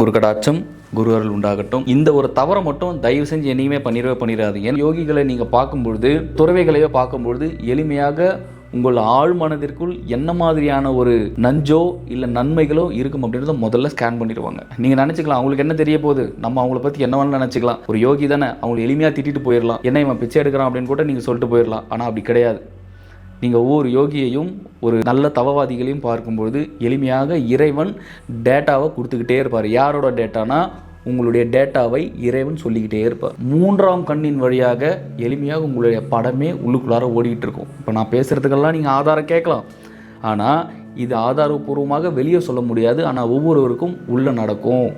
குரு கடாட்சம், குரு அருள் உண்டாகட்டும். இந்த ஒரு தவறை மட்டும் தயவு செஞ்சு என்னையுமே பண்ணிடாதீங்க. யோகிகளை நீங்கள் பார்க்கும்பொழுது, துறவைகளையோ பார்க்கும்பொழுது எளிமையாக உங்கள் ஆழ் மனதிற்குள் என்ன மாதிரியான ஒரு நஞ்சோ இல்லை நன்மைகளோ இருக்கும் அப்படின்றத முதல்ல ஸ்கேன் பண்ணிடுவாங்க. நீங்கள் நினச்சிக்கலாம் அவங்களுக்கு என்ன தெரிய போகுது, நம்ம அவங்கள பற்றி என்ன வேணாலும் நினச்சிக்கலாம். ஒரு யோகி தானே, அவங்களை எளிமையாக திட்டிட்டு போயிடலாம், என்ன இவன் பிச்சை எடுக்கிறான் அப்படின்னு கூட நீங்கள் சொல்லிட்டு போயிடலாம். ஆனால் அப்படி கிடையாது. நீங்கள் ஒவ்வொரு யோகியையும் ஒரு நல்ல தவவாதிகளையும் பார்க்கும்பொழுது எளிமையாக இறைவன் டேட்டாவை கொடுத்துக்கிட்டே இருப்பார். யாரோட டேட்டானா உங்களுடைய டேட்டாவை இறைவன் சொல்லிக்கிட்டே இருப்பார். மூன்றாம் கண்ணின் வழியாக எளிமையாக உங்களுடைய படமே உள்ளுக்குள்ளார ஓடிக்கிட்டு இருக்கும். இப்போ நான் பேசுகிறதுக்கெல்லாம் நீங்கள் ஆதாரம் கேட்கலாம், ஆனால் இது ஆதாரபூர்வமாக வெளியே சொல்ல முடியாது. ஆனால் ஒவ்வொருவருக்கும் உள்ளே நடக்கும்.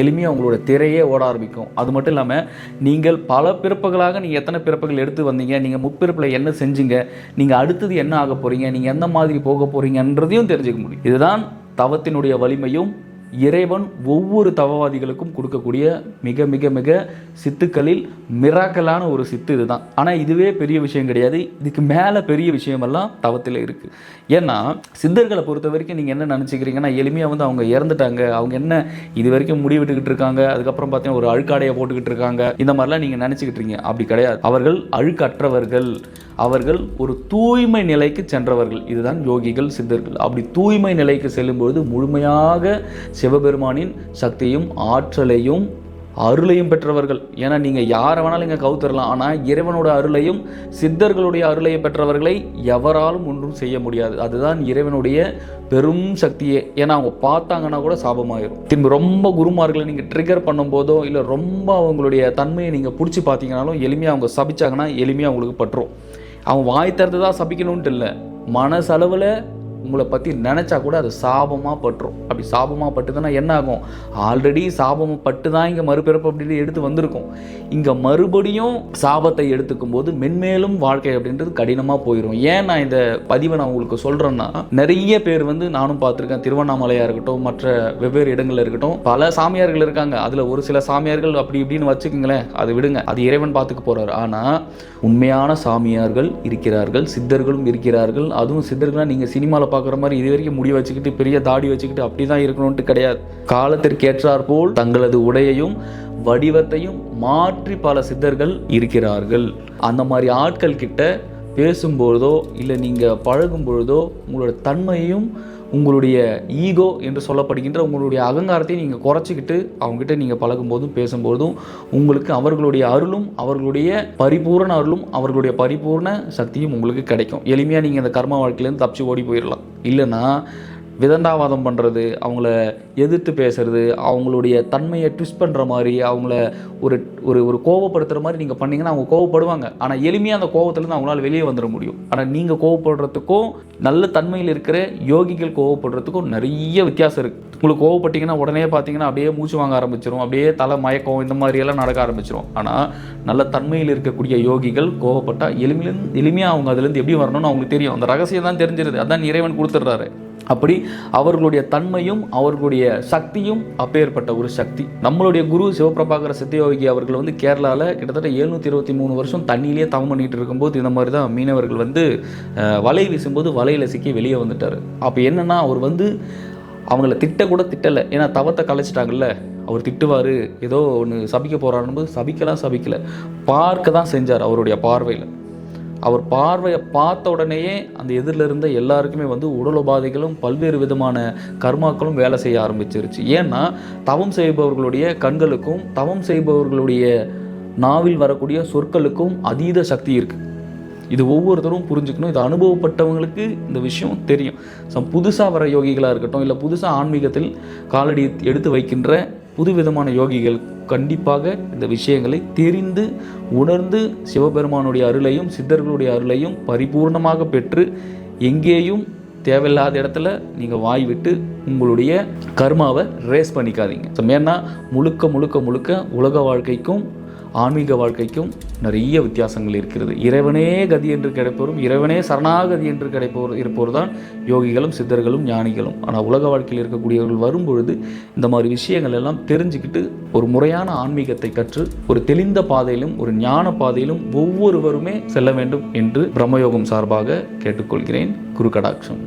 எளிமையாக உங்களோட திரையே ஓட ஆரம்பிக்கும். அது மட்டும் இல்லாமல் நீங்கள் பல பிறப்புகளாக நீங்கள் எத்தனை பிறப்புகள் எடுத்து வந்தீங்க, நீங்கள் முற்பிறப்பில் என்ன செஞ்சீங்க, நீங்கள் அடுத்தது என்ன ஆக போகிறீங்க, நீங்கள் எந்த மாதிரி போக போகிறீங்கன்றதையும் தெரிஞ்சுக்க முடியும். இதுதான் தவத்தினுடைய வலிமையும் இறைவன் ஒவ்வொரு தவவாதிகளுக்கும் கொடுக்கக்கூடிய மிக மிக மிக சித்துக்களில் மிராக்கலான ஒரு சித்து இதுதான். ஆனால் இதுவே பெரிய விஷயம் கிடையாது. இதுக்கு மேலே பெரிய விஷயமெல்லாம் தவத்தில் இருக்குது. ஏன்னா சித்தர்களை பொறுத்த வரைக்கும் நீங்கள் என்ன நினச்சிக்கிறீங்கன்னா, எளிமையாக அவங்க இறந்துட்டாங்க, அவங்க என்ன இது வரைக்கும் முடி விட்டுக்கிட்டு இருக்காங்க, அதுக்கப்புறம் பார்த்தீங்கன்னா ஒரு அழுக்காடையை போட்டுக்கிட்டு இருக்காங்க, இந்த மாதிரிலாம் நீங்கள் நினச்சிக்கிட்டு இருக்கீங்க. அப்படி கிடையாது. அவர்கள் அழுக்கற்றவர்கள், அவர்கள் ஒரு தூய்மை நிலைக்கு சென்றவர்கள். இதுதான் யோகிகள், சித்தர்கள். அப்படி தூய்மை நிலைக்கு செல்லும்போது முழுமையாக சிவபெருமானின் சக்தியும் ஆற்றலையும் அருளையும் பெற்றவர்கள். ஏன்னா நீங்கள் யாரை வேணாலும் இங்கே கவுத்தரலாம், ஆனால் இறைவனோட அருளையும் சித்தர்களுடைய அருளையும் பெற்றவர்களை எவராலும் ஒன்றும் செய்ய முடியாது. அதுதான் இறைவனுடைய பெரும் சக்தியே. ஏன்னா அவங்க பார்த்தாங்கன்னா கூட சாபமாயிரும். திரும்பி ரொம்ப குருமார்களை நீங்கள் ட்ரிகர் பண்ணும்போதோ இல்லை ரொம்ப அவங்களுடைய தன்மையை நீங்கள் பிடிச்சி பார்த்தீங்கன்னாலும் எளிமையாக அவங்க சபிச்சாங்கன்னா எளிமையாக அவங்களுக்கு பட்டுரும். அவங்க வாய் திறந்து தான் சபிக்கணும்ன்ட்டு இல்லை, மனசளவில் உங்களை பற்றி நினச்சா கூட அது சாபமாக பட்டுரும். அப்படி சாபமாக பட்டுதுன்னா என்ன ஆகும், ஆல்ரெடி சாபமாக பட்டு தான் இங்கே மறுபிறப்பு அப்படின்னு எடுத்து வந்திருக்கும். இங்கே மறுபடியும் சாபத்தை எடுத்துக்கும் போது மென்மேலும் வாழ்க்கை அப்படின்றது கடினமாக போயிடும். ஏன் நான் இந்த பதிவை நான் உங்களுக்கு சொல்கிறேன்னா, நிறைய பேர் நானும் பார்த்துருக்கேன், திருவண்ணாமலையாக இருக்கட்டும், மற்ற வெவ்வேறு இடங்களில் இருக்கட்டும், பல சாமியார்கள் இருக்காங்க. அதில் ஒரு சில சாமியார்கள் அப்படி இப்படின்னு வச்சுக்கோங்களேன், அது விடுங்க, அது இறைவன் பார்த்துக்க போகிறார். ஆனால் உண்மையான சாமியார்கள் இருக்கிறார்கள், சித்தர்களும் இருக்கிறார்கள். அதுவும் சித்தர்களாக நீங்கள் சினிமாவில் பார்க்குற மாதிரி இது வரைக்கும் முடி வச்சுக்கிட்டு பெரிய தாடி வச்சுக்கிட்டு அப்படி தான் இருக்கணும்ட்டு கிடையாது. காலத்திற்கு ஏற்றாற் போல் தங்களது உடையையும் வடிவத்தையும் மாற்றி பல சித்தர்கள் இருக்கிறார்கள். அந்த மாதிரி ஆட்கள் கிட்ட பேசும்பொழுதோ இல்லை நீங்கள் பழகும் பொழுதோ உங்களோட தன்மையையும் உங்களுடைய ஈகோ என்று சொல்லப்படுகின்ற உங்களுடைய அகங்காரத்தையும் நீங்கள் குறைச்சிக்கிட்டு அவங்ககிட்ட நீங்கள் பழகும்போதும் பேசும்போதும் உங்களுக்கு அவர்களுடைய அருளும் அவர்களுடைய பரிபூர்ண அருளும் அவர்களுடைய பரிபூர்ண சக்தியும் உங்களுக்கு கிடைக்கும். எளிமையாக நீங்கள் இந்த கர்ம வாழ்க்கையிலேருந்து தப்பிச்சு ஓடி போயிடலாம். இல்லைன்னா விதண்டாவாதம் பண்ணுறது, அவங்கள எதிர்த்து பேசுறது, அவங்களுடைய தன்மையை ட்விஸ்ட் பண்ணுற மாதிரி, அவங்கள ஒரு ஒரு கோவப்படுத்துகிற மாதிரி நீங்கள் பண்ணிங்கன்னா அவங்க கோவப்படுவாங்க. ஆனால் எளிமையாக அந்த கோவத்துலேருந்து அவங்களால வெளியே வந்துட முடியும். ஆனால் நீங்கள் கோவப்படுறதுக்கும் நல்ல தன்மையில் இருக்கிற யோகிகள் கோவப்படுறதுக்கும் நிறைய வித்தியாசம் இருக்குது. உங்களுக்கு கோவப்பட்டீங்கன்னா உடனே பார்த்தீங்கன்னா அப்படியே மூச்சு வாங்க ஆரம்பிச்சிடும், அப்படியே தலை மயக்கம் இந்த மாதிரியெல்லாம் நடக்க ஆரம்பிச்சிடும். ஆனால் நல்ல தன்மையில் இருக்கக்கூடிய யோகிகள் கோவப்பட்டால் எளிமையாக அவங்க அதுலேருந்து எப்படி வரணும்னு அவங்களுக்கு தெரியும். அந்த ரகசியம் தான் தெரிஞ்சிருது, அதான் இறைவன் கொடுத்துட்றாரு. அப்படி அவர்களுடைய தன்மையும் அவர்களுடைய சக்தியும் அப்பேற்பட்ட ஒரு சக்தி. நம்மளுடைய குரு சிவபிரபாகர சித்தயோகி அவர்கள் கேரளாவில் கிட்டத்தட்ட 723 வருஷம் தண்ணியிலே தவம் பண்ணிட்டு இருக்கும்போது இந்த மாதிரி தான் மீனவர்கள் வலை வீசும்போது வலையில் சிக்கி வெளியே வந்துட்டார். அப்போ என்னென்னா அவர் அவங்கள திட்டக்கூட திட்டலை, ஏன்னா தவத்தை கலைச்சிட்டாங்கல்ல. அவர் திட்டுவார், ஏதோ ஒன்று சபிக்க போகிறாருன்னு சபிக்கலை, பார்க்க தான் செஞ்சார். அவருடைய பார்வையில் அவர் பார்வையை பார்த்த உடனேயே அந்த எதிரில் இருந்த எல்லாருக்குமே உடல் உபாதைகளும் பல்வேறு விதமான கர்மாக்களும் வேலை செய்ய ஆரம்பிச்சிருச்சு. ஏன்னா தவம் செய்பவர்களுடைய கண்களுக்கும் தவம் செய்பவர்களுடைய நாவில் வரக்கூடிய சொற்களுக்கும் அதீத சக்தி இருக்குது. இது ஒவ்வொருத்தரும் புரிஞ்சுக்கணும். இது அனுபவப்பட்டவங்களுக்கு இந்த விஷயம் தெரியும். புதுசாக வர யோகிகளாக இருக்கட்டும், இல்லை புதுசாக ஆன்மீகத்தில் காலடி எடுத்து வைக்கின்ற புதுவிதமான யோகிகள் கண்டிப்பாக இந்த விஷயங்களை தெரிந்து உணர்ந்து சிவபெருமானுடைய அருளையும் சித்தர்களுடைய அருளையும் பரிபூர்ணமாக பெற்று எங்கேயும் தேவையில்லாத இடத்துல நீங்கள் வாய் விட்டு உங்களுடைய கர்மாவை ரேஸ் பண்ணிக்காதீங்க. ஏன்னா முழுக்க முழுக்க முழுக்க உலக வாழ்க்கைக்கும் ஆன்மீக வாழ்க்கைக்கும் நிறைய வித்தியாசங்கள் இருக்கிறது. இறைவனே கதி என்று கிடைப்பவரும் இறைவனே சரணாகதி என்று இருப்பவர் தான் யோகிகளும் சித்தர்களும் ஞானிகளும். ஆனால் உலக வாழ்க்கையில் இருக்கக்கூடியவர்கள் வரும்பொழுது இந்த மாதிரி விஷயங்கள் எல்லாம் தெரிஞ்சுக்கிட்டு ஒரு முறையான ஆன்மீகத்தை கற்று ஒரு தெளிந்த பாதையிலும் ஒரு ஞான பாதையிலும் ஒவ்வொருவருமே செல்ல வேண்டும் என்று பிரம்மயோகம் சார்பாக கேட்டுக்கொள்கிறேன். குரு கடாட்சம்.